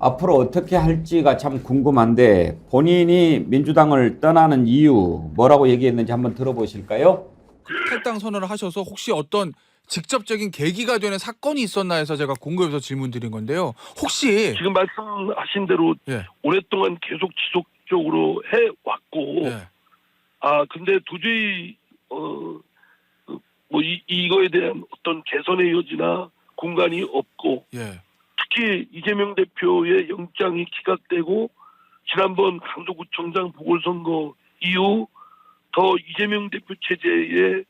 앞으로 어떻게 할지가 참 궁금한데 본인이 민주당을 떠나는 이유 뭐라고 얘기했는지 한번 들어보실까요? 탈당 선언을 하셔서 혹시 어떤 직접적인 계기가 되는 사건이 있었나 해서 제가 궁금해서 질문드린 건데요. 혹시 지금 말씀하신 대로 예, 오랫동안 계속 지속적으로 해왔고, 예, 근데 도저히, 이거에 대한 어떤 개선의 여지나 공간이 없고, 예, 특히 이재명 대표의 영장이 기각되고, 지난번 강서구청장 보궐선거 이후 더 이재명 대표 체제의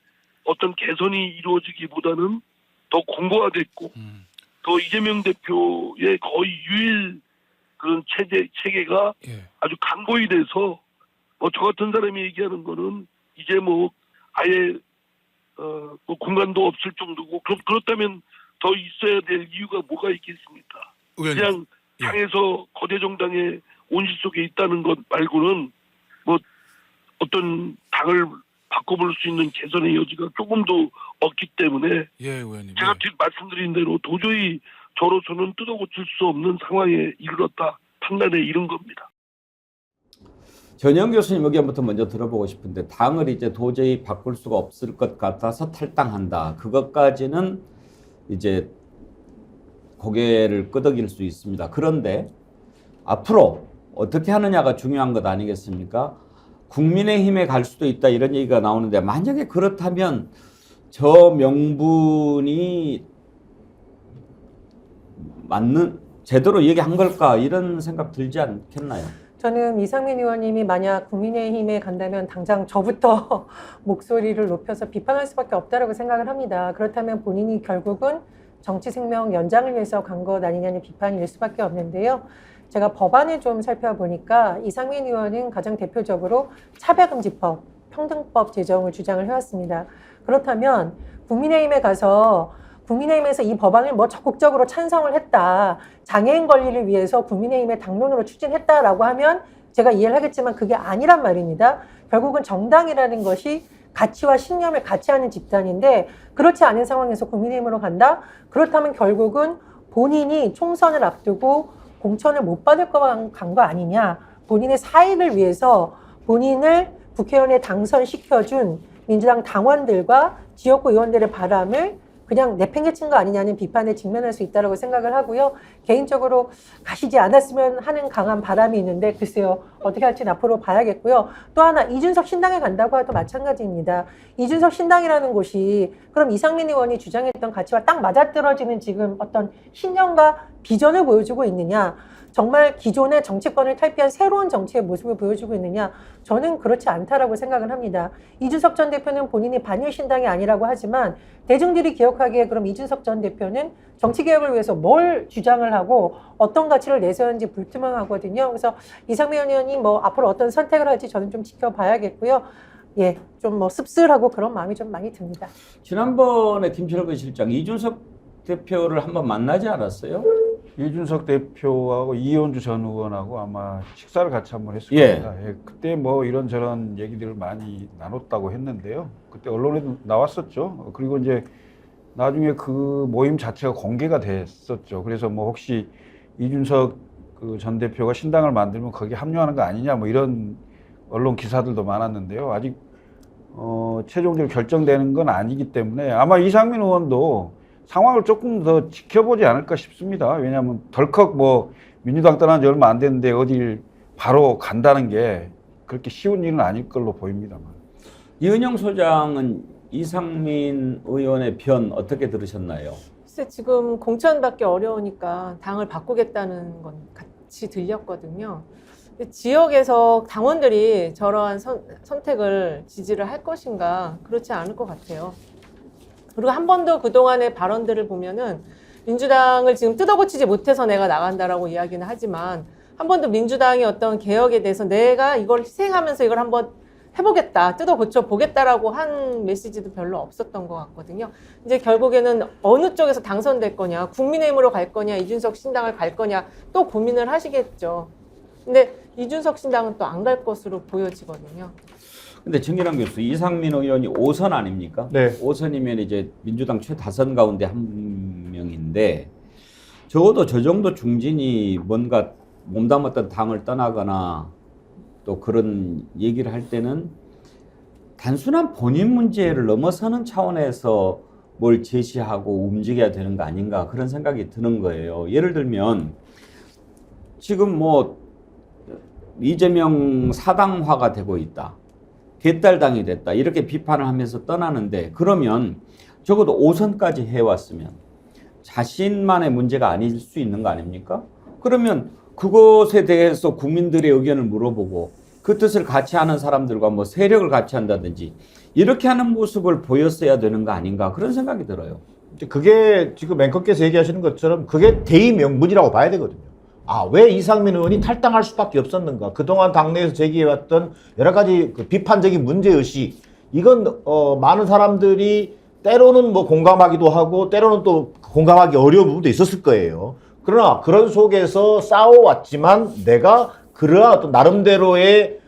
어떤 개선이 이루어지기보다는 더 공고화됐고, 더 이재명 대표의 거의 유일 그런 체계가 예, 아주 강고히 돼서 저 같은 사람이 얘기하는 거는 이제 아예 공간도 없을 정도고, 그렇다면 더 있어야 될 이유가 뭐가 있겠습니까? 의원님. 그냥 예. 당에서 거대 정당의 온실 속에 있다는 것 말고는 어떤 당을 바꿔볼 수 있는 개선의 여지가 조금도 없기 때문에 예, 의원님. 제가 예. 지금 말씀드린 대로 도저히 저로서는 뜯어고칠 수 없는 상황에 이르렀다 판단에 이른 겁니다. 전영 교수님 의견부터 먼저 들어보고 싶은데 당을 이제 도저히 바꿀 수가 없을 것 같아서 탈당한다. 그것까지는 이제 고개를 끄덕일 수 있습니다. 그런데 앞으로 어떻게 하느냐가 중요한 것 아니겠습니까? 국민의힘에 갈 수도 있다 이런 얘기가 나오는데 만약에 그렇다면 저 명분이 제대로 얘기한 걸까 이런 생각 들지 않겠나요? 저는 이상민 의원님이 만약 국민의힘에 간다면 당장 저부터 목소리를 높여서 비판할 수밖에 없다고 생각을 합니다. 그렇다면 본인이 결국은 정치 생명 연장을 위해서 간 것 아니냐는 비판일 수밖에 없는데요. 제가 법안을 좀 살펴보니까 이상민 의원은 가장 대표적으로 차별금지법, 평등법 제정을 주장을 해왔습니다. 그렇다면 국민의힘에 가서 국민의힘에서 이 법안을 적극적으로 찬성을 했다. 장애인 권리를 위해서 국민의힘의 당론으로 추진했다라고 하면 제가 이해를 하겠지만 그게 아니란 말입니다. 결국은 정당이라는 것이 가치와 신념을 같이 하는 집단인데 그렇지 않은 상황에서 국민의힘으로 간다? 그렇다면 결국은 본인이 총선을 앞두고 공천을 못 받을 거간 거 아니냐. 본인의 사익을 위해서 본인을 국회의원에 당선시켜준 민주당 당원들과 지역구 의원들의 바람을 그냥 내팽개친 거 아니냐는 비판에 직면할 수 있다고 생각을 하고요. 개인적으로 가시지 않았으면 하는 강한 바람이 있는데 글쎄요. 어떻게 할지는 앞으로 봐야겠고요. 또 하나 이준석 신당에 간다고 해도 마찬가지입니다. 이준석 신당이라는 곳이 그럼 이상민 의원이 주장했던 가치와 딱 맞아떨어지는 지금 어떤 신념과 비전을 보여주고 있느냐. 정말 기존의 정치권을 탈피한 새로운 정치의 모습을 보여주고 있느냐. 저는 그렇지 않다라고 생각을 합니다. 이준석 전 대표는 본인이 반일 신당이 아니라고 하지만 대중들이 기억하기에 그럼 이준석 전 대표는 정치개혁을 위해서 뭘 주장을 하고 어떤 가치를 내세웠는지 불투명하거든요. 그래서 이상민 의원이 앞으로 어떤 선택을 할지 저는 좀 지켜봐야겠고요. 예, 좀 씁쓸하고 그런 마음이 좀 많이 듭니다. 지난번에 김철근 실장 이준석 대표를 한번 만나지 않았어요? 이준석 대표하고 이현주 전 의원하고 아마 식사를 같이 한번 했을 겁니다. 예, 그때 이런저런 얘기들을 많이 나눴다고 했는데요. 그때 언론에도 나왔었죠. 그리고 이제 나중에 그 모임 자체가 공개가 됐었죠. 그래서 혹시 이준석 전 대표가 신당을 만들면 거기에 합류하는 거 아니냐 이런 언론 기사들도 많았는데요. 아직 최종적으로 결정되는 건 아니기 때문에 아마 이상민 의원도 상황을 조금 더 지켜보지 않을까 싶습니다. 왜냐하면 덜컥 민주당 떠난 지 얼마 안 됐는데 어딜 바로 간다는 게 그렇게 쉬운 일은 아닐 걸로 보입니다만. 이은영 소장은 이상민 의원의 변 어떻게 들으셨나요? 글쎄 지금 공천받기 어려우니까 당을 바꾸겠다는 건 같이 들렸거든요. 지역에서 당원들이 저러한 선택을 지지를 할 것인가 그렇지 않을 것 같아요. 그리고 한 번도 그동안의 발언들을 보면은 민주당을 지금 뜯어고치지 못해서 내가 나간다라고 이야기는 하지만 한 번도 민주당의 어떤 개혁에 대해서 내가 이걸 희생하면서 이걸 한번 해보겠다, 뜯어고쳐 보겠다라고 한 메시지도 별로 없었던 것 같거든요. 이제 결국에는 어느 쪽에서 당선될 거냐, 국민의힘으로 갈 거냐, 이준석 신당을 갈 거냐 또 고민을 하시겠죠. 근데 이준석 신당은 또 안 갈 것으로 보여지거든요. 근데 정일환 교수, 이상민 의원이 5선 아닙니까? 네. 5선이면 이제 민주당 최다선 가운데 한 명인데 적어도 저 정도 중진이 뭔가 몸담았던 당을 떠나거나 또 그런 얘기를 할 때는 단순한 본인 문제를 넘어서는 차원에서 뭘 제시하고 움직여야 되는 거 아닌가 그런 생각이 드는 거예요. 예를 들면 지금 뭐 이재명 사당화가 되고 있다. 개딸당이 됐다. 이렇게 비판을 하면서 떠나는데 그러면 적어도 5선까지 해왔으면 자신만의 문제가 아닐 수 있는 거 아닙니까? 그러면 그것에 대해서 국민들의 의견을 물어보고 그 뜻을 같이 하는 사람들과 뭐 세력을 같이 한다든지 이렇게 하는 모습을 보였어야 되는 거 아닌가 그런 생각이 들어요. 이제 그게 지금 앵커께서 얘기하시는 것처럼 그게 대의명분이라고 봐야 되거든요. 아, 왜 이상민 의원이 탈당할 수밖에 없었는가? 그동안 당내에서 제기해왔던 여러 가지 그 비판적인 문제의식, 이건 많은 사람들이 때로는 뭐 공감하기도 하고 때로는 또 공감하기 어려운 부분도 있었을 거예요. 그러나 그런 속에서 싸워왔지만 내가 그러한 어떤 나름대로의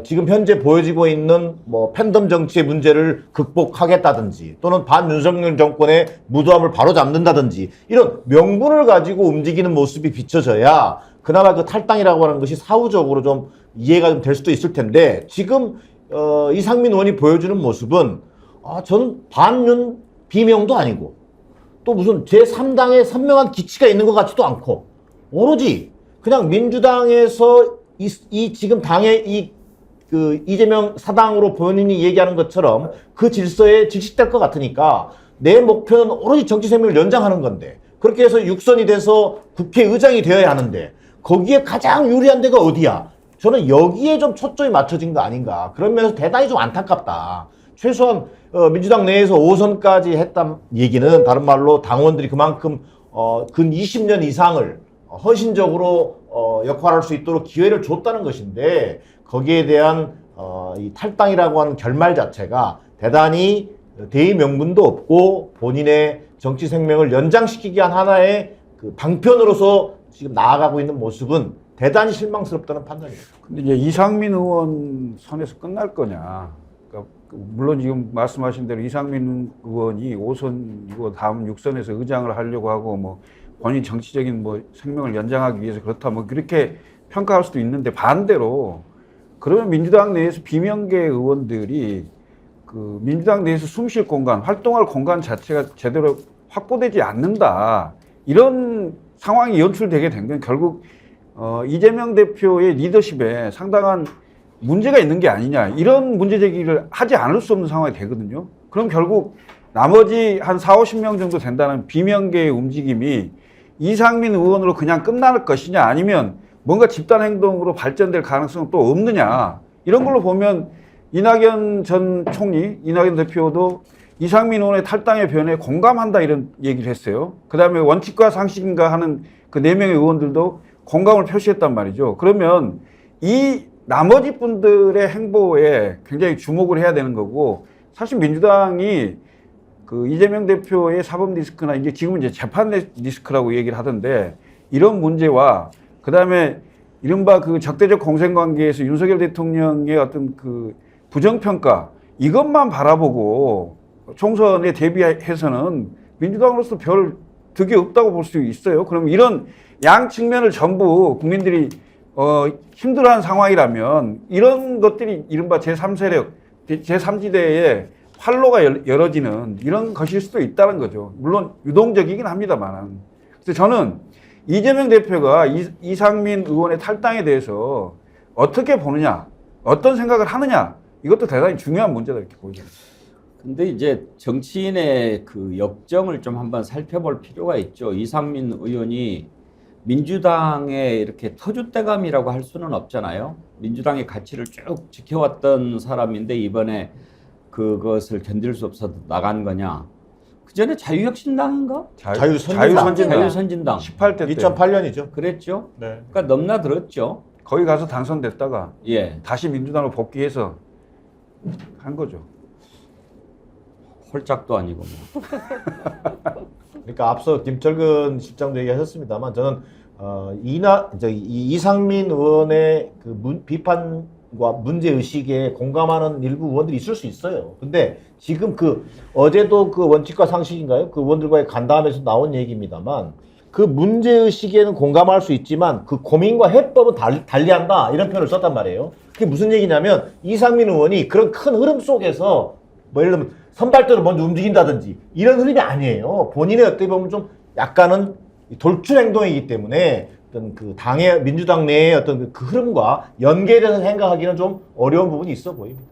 지금 현재 보여지고 있는 뭐 팬덤 정치의 문제를 극복하겠다든지 또는 반윤석열 정권의 무도함을 바로잡는다든지 이런 명분을 가지고 움직이는 모습이 비춰져야 그나마 그 탈당이라고 하는 것이 사후적으로 좀 이해가 좀 될 수도 있을 텐데 지금 이상민 의원이 보여주는 모습은 저는 반윤 비명도 아니고 또 무슨 제3당의 선명한 기치가 있는 것 같지도 않고 오로지 그냥 민주당에서 이 지금 당의 그 이재명 사당으로 본인이 얘기하는 것처럼 그 질서에 질식될 것 같으니까 내 목표는 오로지 정치 생명을 연장하는 건데 그렇게 해서 육선이 돼서 국회의장이 되어야 하는데 거기에 가장 유리한 데가 어디야? 저는 여기에 좀 초점이 맞춰진 거 아닌가. 그런 면에서 대단히 좀 안타깝다. 최소한 민주당 내에서 5선까지 했단 얘기는 다른 말로 당원들이 그만큼 근 20년 이상을 헌신적으로 역할할 수 있도록 기회를 줬다는 것인데 거기에 대한 이 탈당이라고 하는 결말 자체가 대단히 대의 명분도 없고 본인의 정치 생명을 연장시키기 위한 하나의 그 방편으로서 지금 나아가고 있는 모습은 대단히 실망스럽다는 판단입니다. 근데 이제 이상민 의원 선에서 끝날 거냐? 그러니까 물론 지금 말씀하신 대로 이상민 의원이 5선이고 다음 6선에서 의장을 하려고 하고 뭐 본인 정치적인 뭐 생명을 연장하기 위해서 그렇다 뭐 그렇게 평가할 수도 있는데 반대로 그러면 민주당 내에서 비명계 의원들이 그 민주당 내에서 숨쉴 공간, 활동할 공간 자체가 제대로 확보되지 않는다. 이런 상황이 연출되게 된 건 결국 이재명 대표의 리더십에 상당한 문제가 있는 게 아니냐. 이런 문제 제기를 하지 않을 수 없는 상황이 되거든요. 그럼 결국 나머지 한 40~50명 정도 된다는 비명계의 움직임이 이상민 의원으로 그냥 끝날 것이냐 아니면 뭔가 집단 행동으로 발전될 가능성은 또 없느냐. 이런 걸로 보면 이낙연 전 총리, 이낙연 대표도 이상민 의원의 탈당의 변화에 공감한다 이런 얘기를 했어요. 그 다음에 원칙과 상식인가 하는 그 4명의 의원들도 공감을 표시했단 말이죠. 그러면 이 나머지 분들의 행보에 굉장히 주목을 해야 되는 거고 사실 민주당이 그 이재명 대표의 사법 리스크나 이제 지금은 이제 재판 리스크라고 얘기를 하던데 이런 문제와 그 다음에 이른바 그 적대적 공생관계에서 윤석열 대통령의 어떤 그 부정평가 이것만 바라보고 총선에 대비해서는 민주당으로서 별 득이 없다고 볼 수 있어요. 그럼 이런 양 측면을 전부 국민들이 힘들어하는 상황이라면 이런 것들이 이른바 제3세력, 제3지대의 활로가 열어지는 이런 것일 수도 있다는 거죠. 물론 유동적이긴 합니다만. 그래서 저는 이재명 대표가 이상민 의원의 탈당에 대해서 어떻게 보느냐, 어떤 생각을 하느냐 이것도 대단히 중요한 문제다 이렇게 보입니다. 근데 이제 정치인의 그 역정을 좀 한번 살펴볼 필요가 있죠. 이상민 의원이 민주당의 이렇게 터줏대감이라고 할 수는 없잖아요. 민주당의 가치를 쭉 지켜왔던 사람인데 이번에 그것을 견딜 수 없어서 나간 거냐. 그 전에 자유혁신당인가? 자유선진당. 18대 때. 2008년이죠. 그랬죠. 네. 그러니까 넘나들었죠. 거기 가서 당선됐다가 예. 다시 민주당으로 복귀해서 한 거죠. 홀짝도 아니고 뭐. 그러니까 앞서 김철근 실장도 얘기하셨습니다만 저는 이상민 의원의 그 비판과 문제 의식에 공감하는 일부 의원들이 있을 수 있어요. 근데 지금 어제도 그 원칙과 상식인가요? 그 의원들과의 간담회에서 나온 얘기입니다만 그 문제의식에는 공감할 수 있지만 그 고민과 해법은 달리한다 이런 표현을 썼단 말이에요. 그게 무슨 얘기냐면 이상민 의원이 그런 큰 흐름 속에서 뭐 예를 들면 선발대로 먼저 움직인다든지 이런 흐름이 아니에요. 본인의 어떻게 보면 좀 약간은 돌출 행동이기 때문에 어떤 그 당의 민주당 내의 어떤 그 흐름과 연계돼서 생각하기는 좀 어려운 부분이 있어 보입니다.